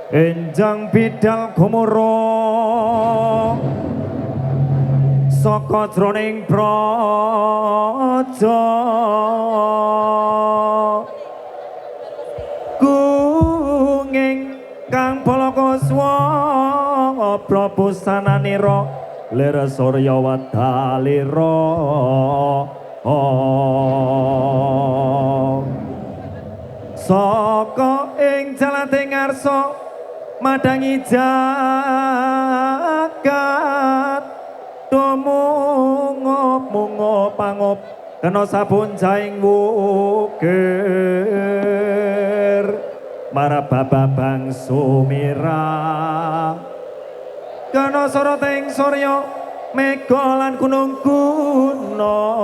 Enjang bidal gumuro saka jroning praja kunging kang balakuswa Prabu sananira lir surya wadalira saka ing jalating ngarsa madangi jagat tumungop pangop kena sabun jaing wukir marabababang sumira kena soroting surya mega lan gunung gunung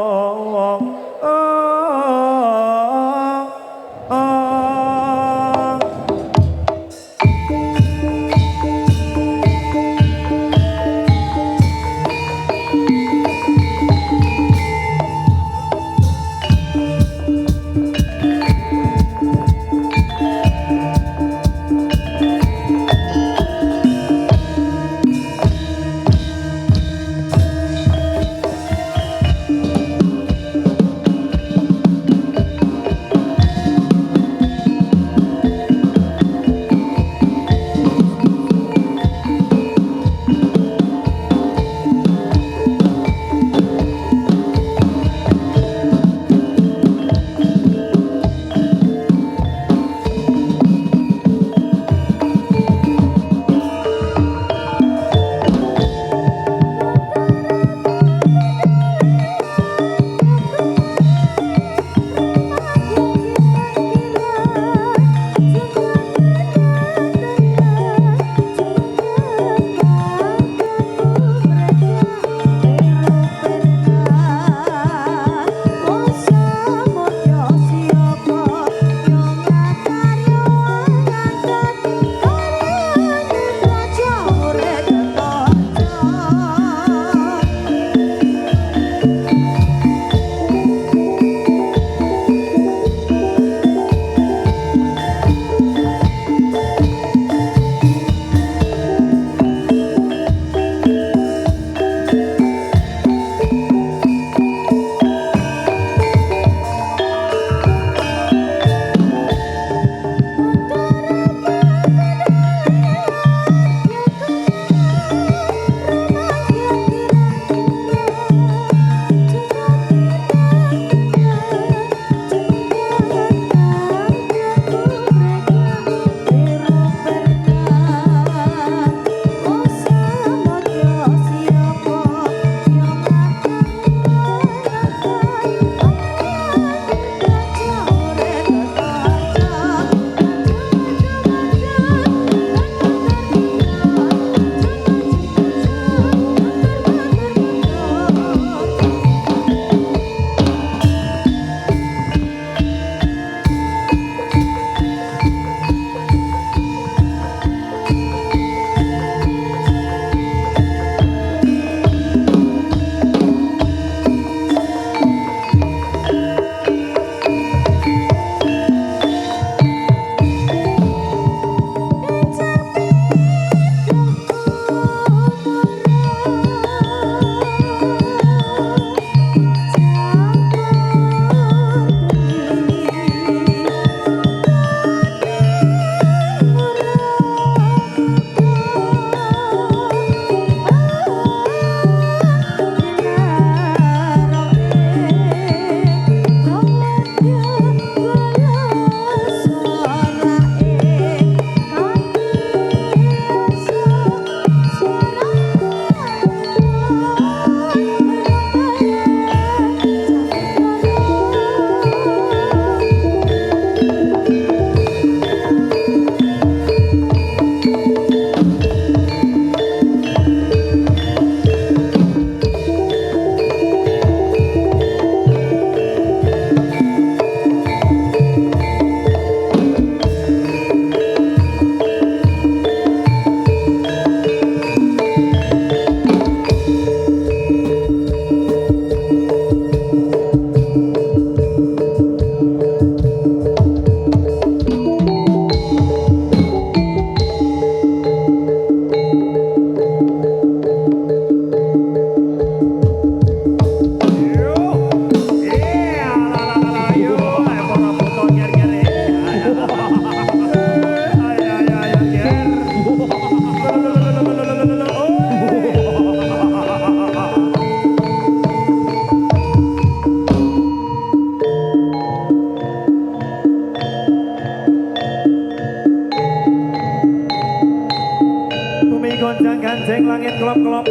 panjang kancing langit kelop-kelop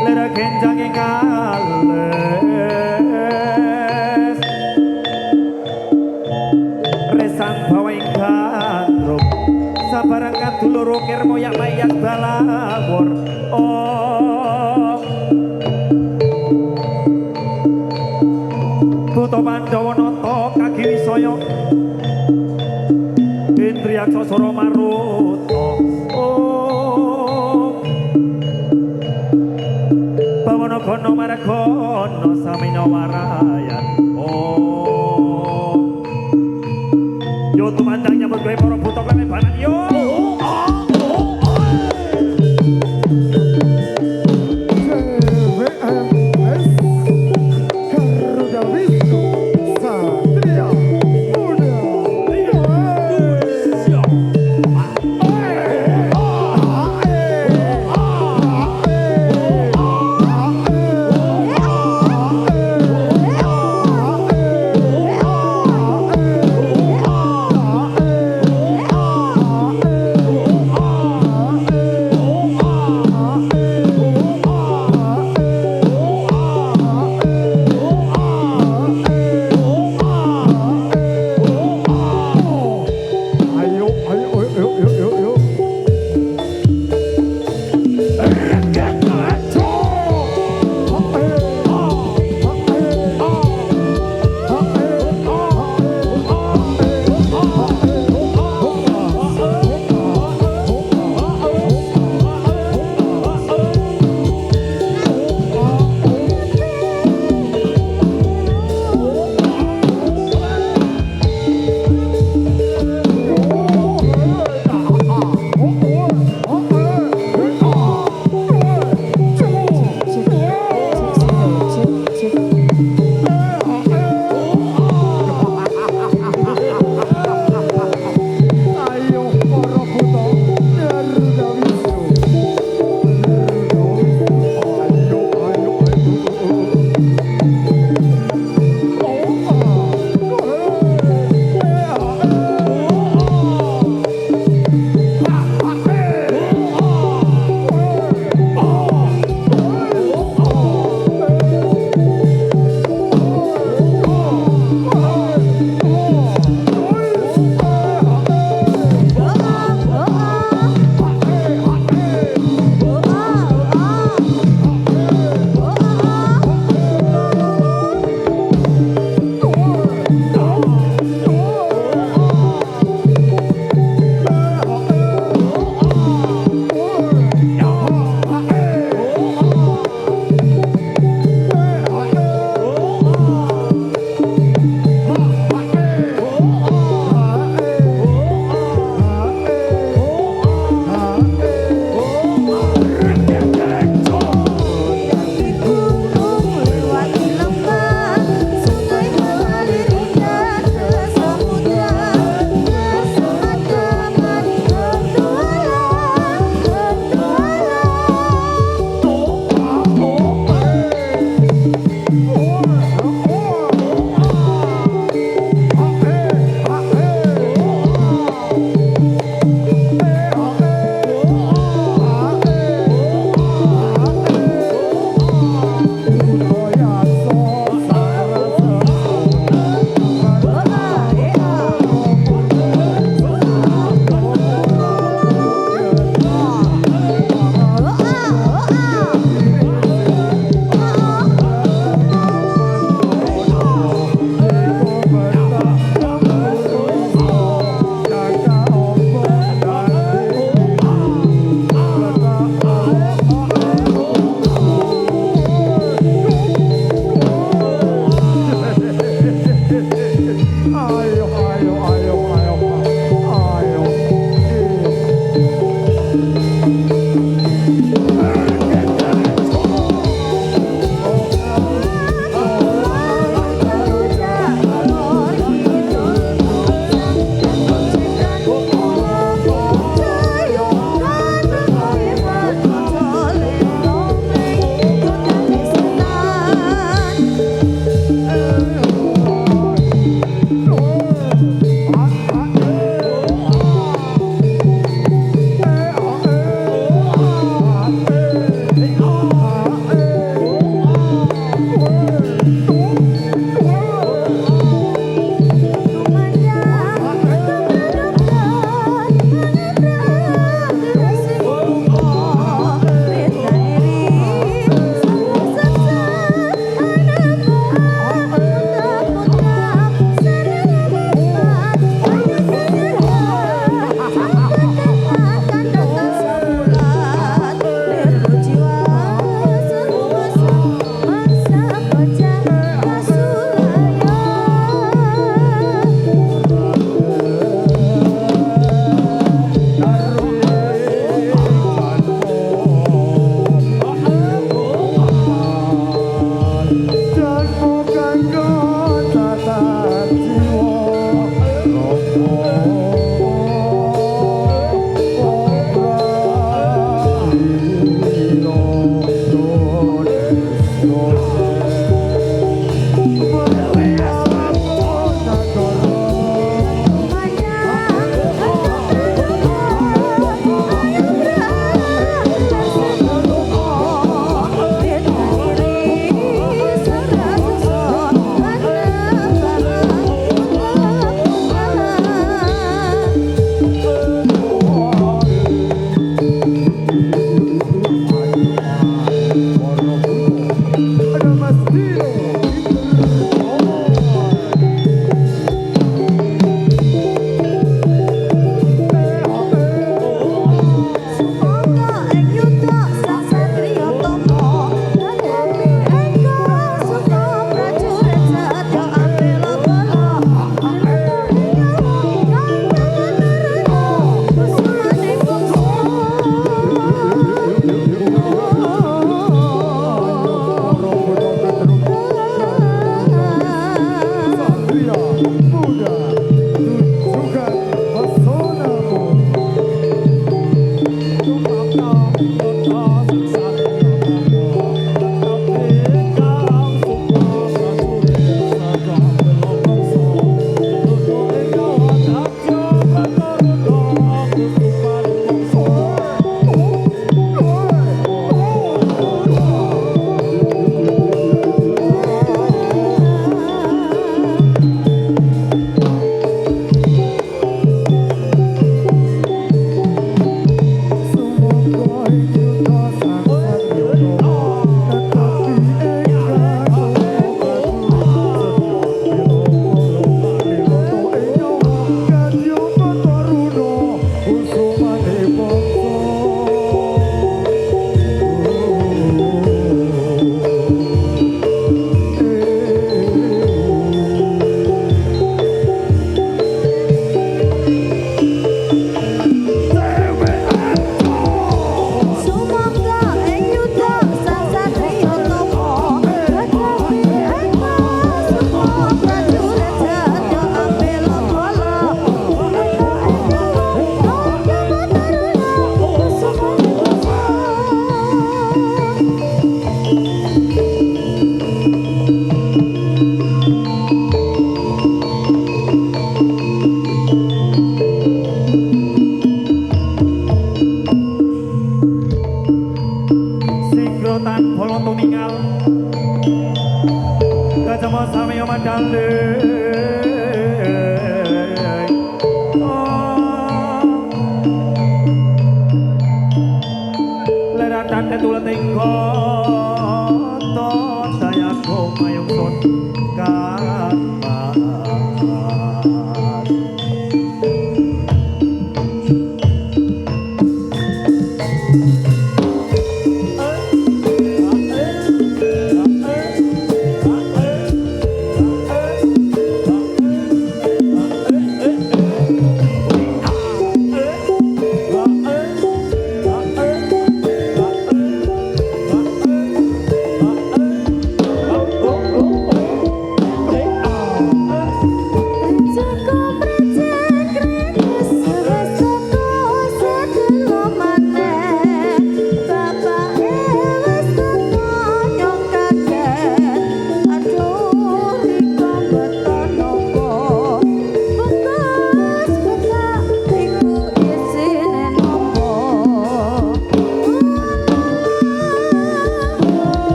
lera genjang ing kales resang bawa ing gandrum sabarang kadulur ukir moyak mayat balawur oh Buto Pandhawa nata kagi wisaya Indriyaksa Sora Maruta Om Bawana Gana Margana Samina Warayan Om Yo tumandang nyambut gawe para buta klemebanan yo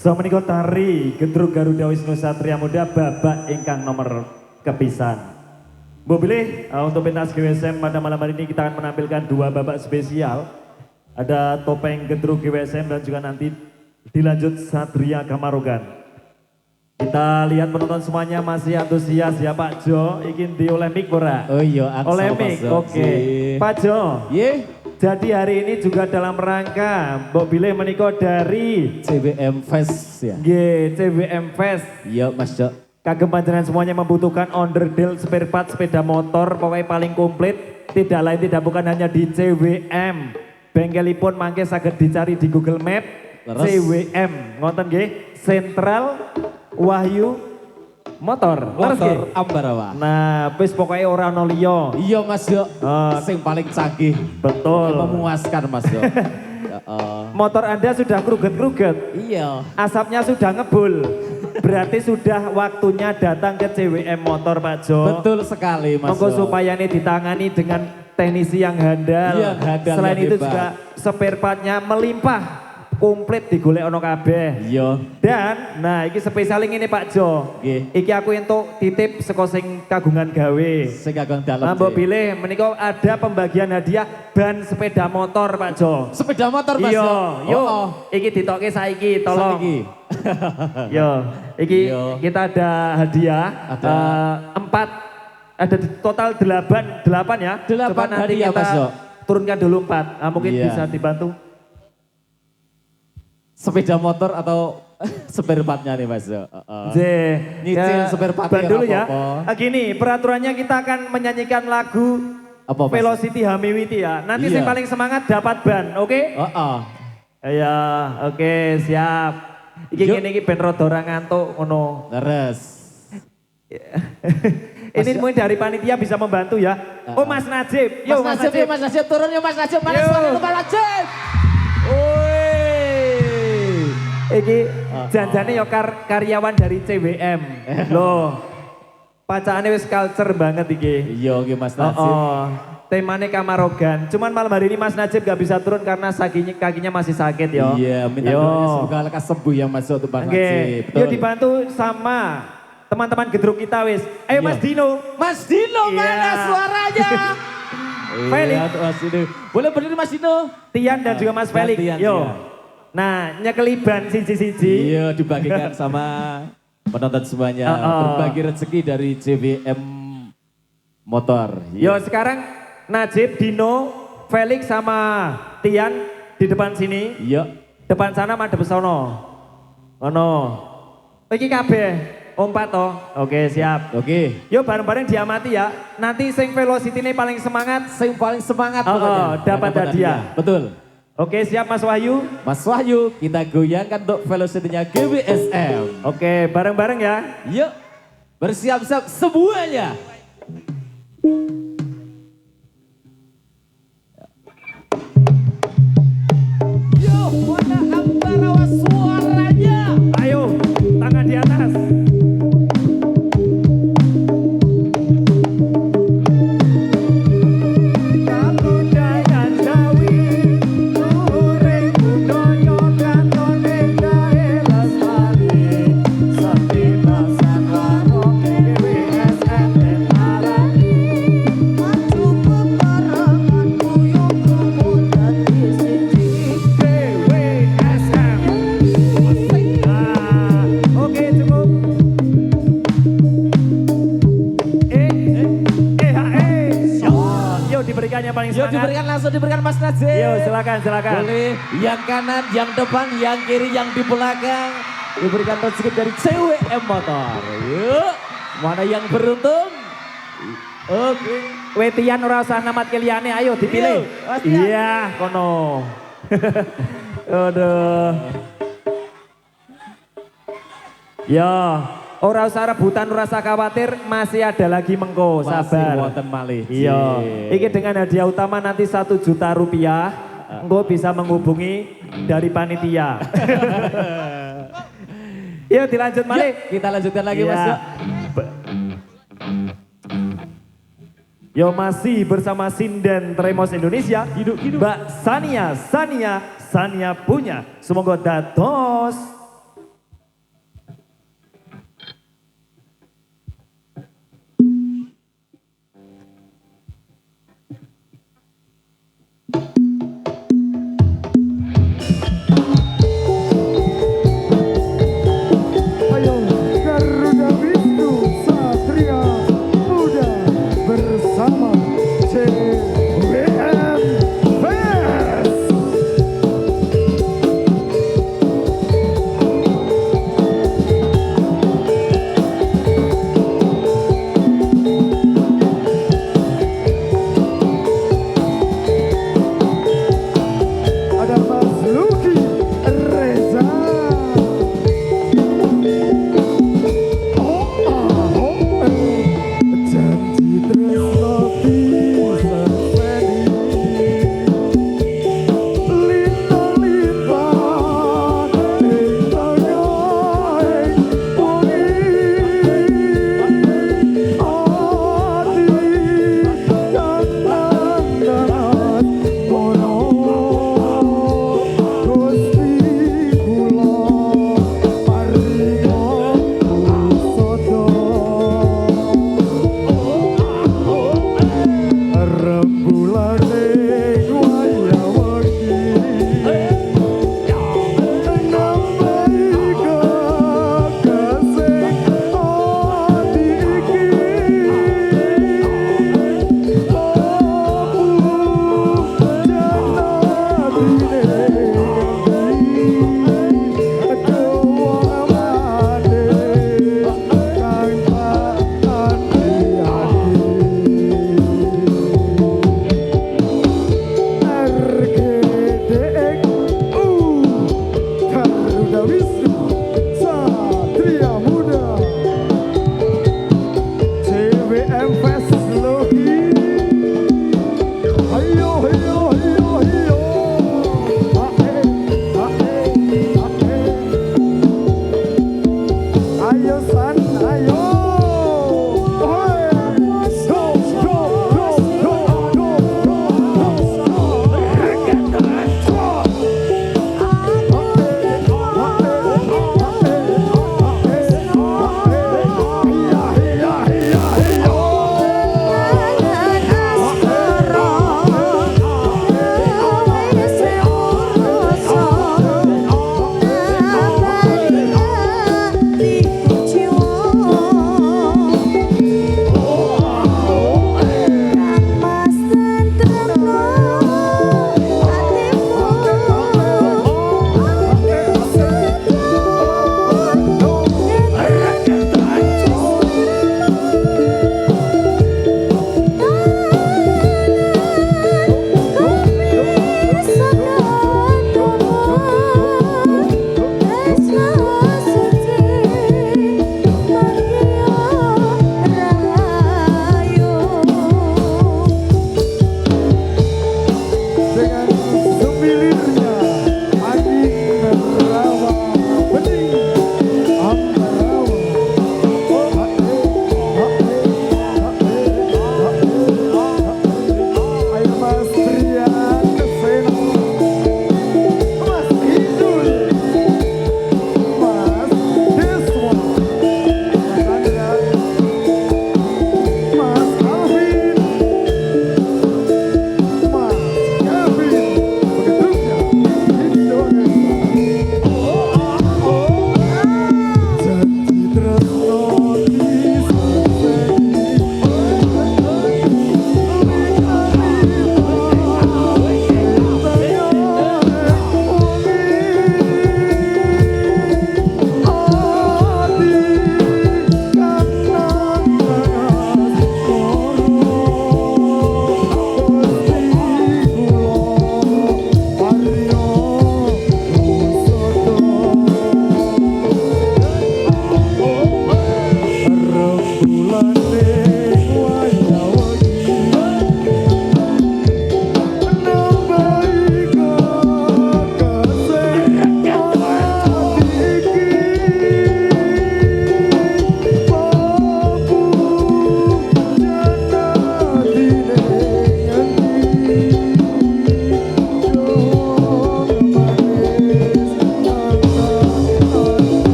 Samenika tari Gendrung Garuda Wisnu Satria Muda babak ingkang nomor kepisan. Bu pilih untuk pentas GWSM pada malam hari ini kita akan menampilkan dua babak spesial. Ada topeng Gendrung GWSM dan juga nanti dilanjut Satria Kamarogan. Kita lihat penonton semuanya masih antusias ya Pak Jo. Ingin di oleh mic ora? Oh iya, oleh mic. Oke. Pak Jo. Ye. Jadi hari ini juga dalam rangka Mbok Bilih menika dari CBM Fest ya. Nggih, CBM Fest. Iya Mas Jo. Kagem panjenengan semuanya membutuhkan onderdil spare part sepeda motor pokoknya paling komplit. Tidak lain tidak bukan hanya di CWM. Bengkelipun mangke saged dicari di Google Map. CWM ngoten nggih, Sentral Wahyu Motor. Motor Ambarawa. Nah, wis pokoknya ora ono liya. Iya Mas Jo. Sing paling canggih. Betul. Memuaskan Mas Jo. Motor Anda sudah kruget-kruget. Iya. Asapnya sudah ngebul. Berarti sudah waktunya datang ke CWM Motor Pak Jo. Betul sekali Mas Monggo Jo. supaya ini ditangani dengan teknisi yang handal. Iya, handal. Selain yang itu hebat. juga spare partnya melimpah. Komplit digolek ono kabeh. Iya. Dan nah iki spesial ini Pak Jo. Nggih. Iki aku entuk titip saka sing kagungan gawe. Sing kagung dalem. Nah, Mbok pilih menika ada pembagian hadiah ban sepeda motor Pak Jo. Sepeda motor Mas Jo. Iya, yuk. Oh, Iki ditokke saiki, tolong. saiki. Yo, iki Yo. kita ada hadiah. Ada. 4, ada total 8 ya. 8 Coba nanti hadiah, kita Mas Jo. turunkan dulu 4. Nah, mungkin Iya. bisa dibantu. Sepeda motor atau spare partnya nih Mas Jo. Nyicil spare part ban dulu ya. apa-apa. Gini, peraturannya kita akan menyanyikan lagu Apa Mas? Velocity Hamiwiti ya. Nanti Iya. yang paling semangat dapat ban, oke? Ya, oke, siap. Iki Yuk. ngene iki ben rada ora ngantuk ngono. Leres. Ini mungkin dari panitia bisa membantu ya. Oh Mas Najib, yuk Mas Najib, Mas Najib turun yuk Mas Najib. Mana Yuk. suara itu Mas Najib? Woi. Iki janjane ya karyawan dari CWM. Loh. Pacaane wis culture banget iki. Iya oke Mas Najib. Temane Kamarogan. Cuman malam hari ini Mas Najib gak bisa turun karena kakinya masih sakit ya. Iya, minta doanya semoga lekas sembuh ya Mas untuk Bang Najib. Yuk dibantu sama teman-teman gedruk kita wis. Ayo Iya. Mas Dino. Mas Dino Iya. mana suaranya? Felix. Iya, Mas Dino. Boleh berdiri Mas Dino? Tian dan juga Mas Felix. Gantian, Yo. Tian. Nah, nyekeliban siji-siji. Iya dibagikan sama penonton semuanya. Berbagi rezeki dari CBM Motor. Yo Iya. sekarang Najib, Dino, Felix sama Tian di depan sini. Iya. Depan sana madhep sono. Ono. Iki kabeh ompat toh. Oke, siap. Oke. Yuk bareng-bareng diamati ya. Nanti sing velocity ini paling semangat. Yang paling semangat Oh, pokoknya. dapat Yang hadiah. Betul. Oke, siap Mas Wahyu. Mas Wahyu, kita goyangkan untuk velocity-nya GWSM. Oke, bareng-bareng ya. Yuk, bersiap-siap semuanya. Yuk, mana Ambarawa suaranya? Ayo, tangan di atas. Kabudayan Jawi, luhuring budaya kantone gawe lestari. Setibasan warung GWSM den alami. Maju bebarengan kuyup rumun dadi siji. GWSM. Nah, oke cukup. Yuk diberikan yang paling Yuk semangat. diberikan langsung diberikan Mas Najib. Yuk silakan. Boleh yang kanan, yang depan, yang kiri, yang di belakang. Diberikan rezeki dari CWM Motor. Yuk, mana yang beruntung? Oke. Wetian ora usah namat keliane, ayo dipilih. Yuk, Mas Tian. Iya, kono. Aduh. Ya, ora usah rebutan, ora usah khawatir, masih ada lagi mengko, Masih sabar. wonten malih. Iya, iki dengan hadiah utama nanti 1 juta rupiah, engko bisa menghubungi dari panitia. Yuk dilanjut malih. Yuk, kita lanjutkan lagi Mas. Iya. Yuk. Yo masih bersama Sinden Tremos Indonesia. Hidup. Mbak Sania punya. Semoga dados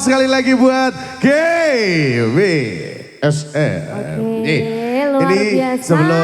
sekali lagi buat GWSM. Oke, luar biasa. Sebelum